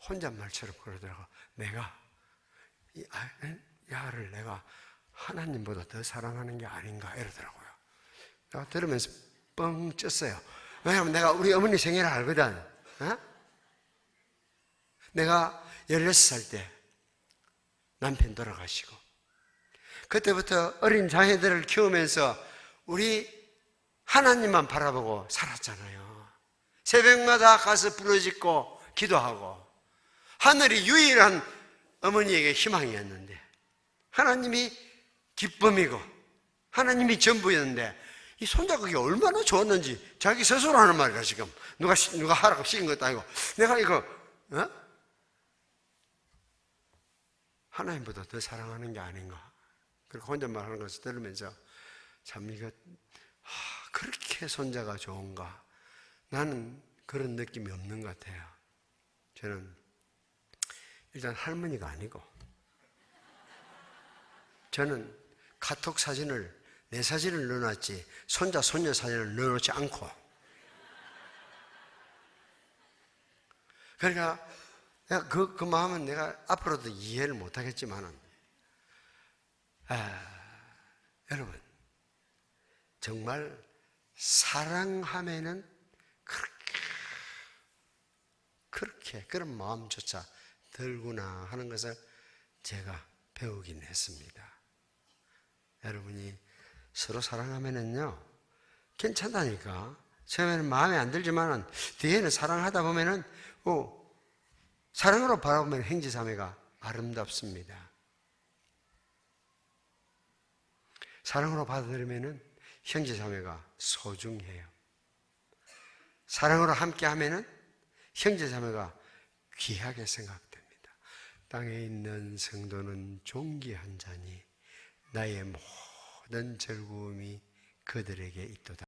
혼잣말처럼 그러더라고. 내가 이 야를 내가 하나님보다 더 사랑하는 게 아닌가 이러더라고요. 내가 들으면서 뻥 쪘어요. 왜냐하면 내가 우리 어머니 생일을 알거든. 내가 16살 때 남편 돌아가시고 그때부터 어린 자녀들을 키우면서 우리 하나님만 바라보고 살았잖아요. 새벽마다 가서 부르짖고 기도하고 하늘이 유일한 어머니에게 희망이었는데 하나님이 기쁨이고 하나님이 전부였는데 이 손자가 그게 얼마나 좋았는지 자기 스스로 하는 말이야. 지금 누가 하라고 시킨 것도 아니고 내가 이거 하나님보다 더 사랑하는 게 아닌가. 그렇게 혼잣말 하는 것을 들으면서 참 이거 그렇게 손자가 좋은가. 나는 그런 느낌이 없는 것 같아요. 저는 일단 할머니가 아니고 저는 카톡 사진을 내 사진을 넣어놨지 손자 손녀 사진을 넣어놓지 않고 그러니까 내가 그 마음은 내가 앞으로도 이해를 못하겠지만은 여러분 정말 사랑하면은 그렇게 그런 마음조차 들구나 하는 것을 제가 배우긴 했습니다. 여러분이 서로 사랑하면은요, 괜찮다니까. 처음에는 마음에 안 들지만은 뒤에는 사랑하다 보면은 사랑으로 바라보면 형제자매가 아름답습니다. 사랑으로 받아들이면은 형제자매가 소중해요. 사랑으로 함께하면은 형제자매가 귀하게 생각됩니다. 땅에 있는 성도는 종기 한 자니 나의 모든 즐거움이 그들에게 있도다.